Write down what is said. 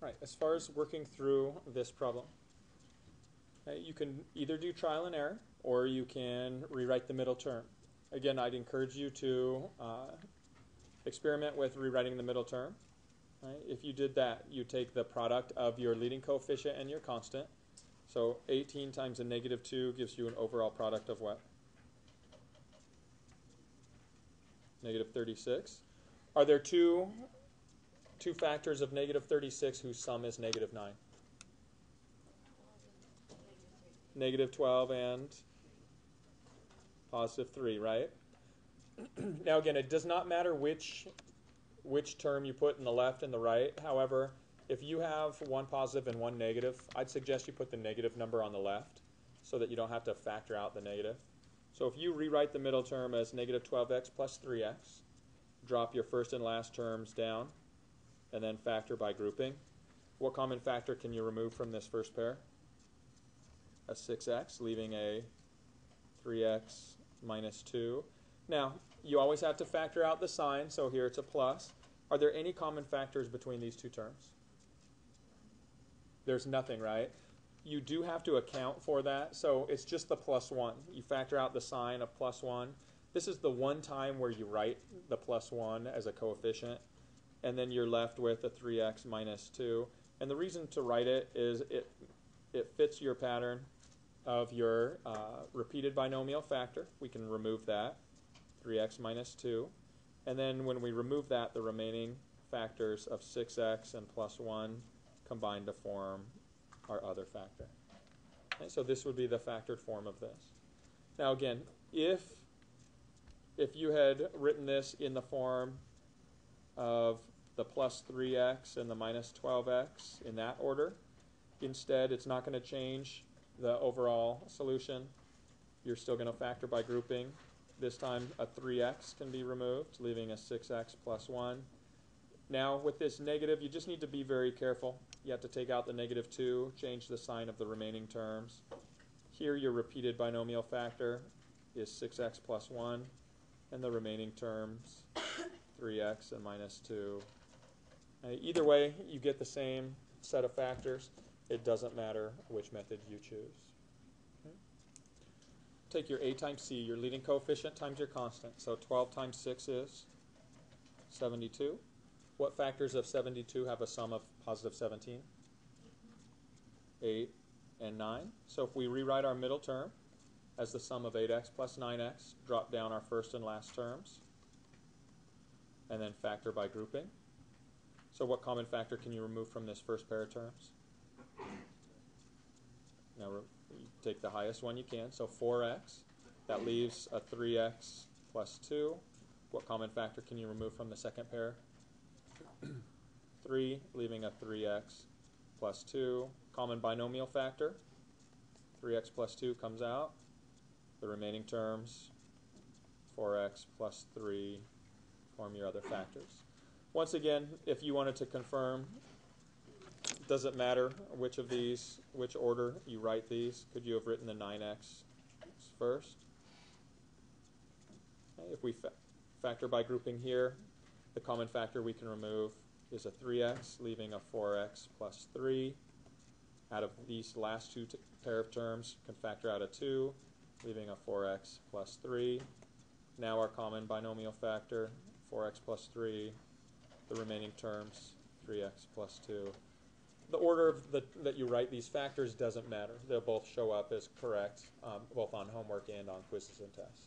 Right, as far as working through this problem, you can either do trial and error or you can rewrite the middle term. Again, I'd encourage you to experiment with rewriting the middle term. Right? If you did that, you take the product of your leading coefficient and your constant. So 18 times a negative 2 gives you an overall product of what? Negative 36. Are there two factors of negative 36 whose sum is negative 9? Negative 12 and positive 3, right? Now again, it does not matter which term you put in the left and the right. However, if you have one positive and one negative, I'd suggest you put the negative number on the left so that you don't have to factor out the negative. So if you rewrite the middle term as negative 12x plus 3x, drop your first and last terms down, and then factor by grouping, what common factor can you remove from this first pair? A 6x, leaving a 3x minus 2. Now, you always have to factor out the sign, so here it's a plus. Are there any common factors between these two terms? There's nothing, right? You do have to account for that, so it's just the plus 1. You factor out the sign of plus 1. This is the one time where you write the plus 1 as a coefficient, and then you're left with a 3x minus 2. And the reason to write it is it fits your pattern of your repeated binomial factor. We can remove that, 3x minus 2. And then when we remove that, the remaining factors of 6x and plus 1 combine to form our other factor. Okay, so this would be the factored form of this. Now again, if you had written this in the form of the plus 3x and the minus 12x in that order, instead it's not going to change the overall solution. You're still going to factor by grouping. This time a 3x can be removed, leaving a 6x plus 1. Now with this negative, you just need to be very careful. You have to take out the negative 2, change the sign of the remaining terms. Here your repeated binomial factor is 6x plus 1, and the remaining terms, 3x and minus 2. Either way, you get the same set of factors. It doesn't matter which method you choose. Okay. Take your A times C, your leading coefficient times your constant. So 12 times 6 is 72. What factors of 72 have a sum of positive 17? 8 and 9. So if we rewrite our middle term as the sum of 8x plus 9x, drop down our first and last terms, and then factor by grouping. So what common factor can you remove from this first pair of terms? Now you take the highest one you can, so 4x. That leaves a 3x plus 2. What common factor can you remove from the second pair? 3, leaving a 3x plus 2. Common binomial factor, 3x plus 2 comes out. The remaining terms, 4x plus 3, form your other factors. Once again, if you wanted to confirm, it doesn't matter which of these, which order you write these. Could you have written the 9x first? Okay, if we factor by grouping here, the common factor we can remove is a 3x, leaving a 4x plus 3. Out of these last two pair of terms, can factor out a 2, leaving a 4x plus 3. Now our common binomial factor, 4x plus 3. The remaining terms, 3x plus 2. The order of that you write these factors doesn't matter. They'll both show up as correct, both on homework and on quizzes and tests.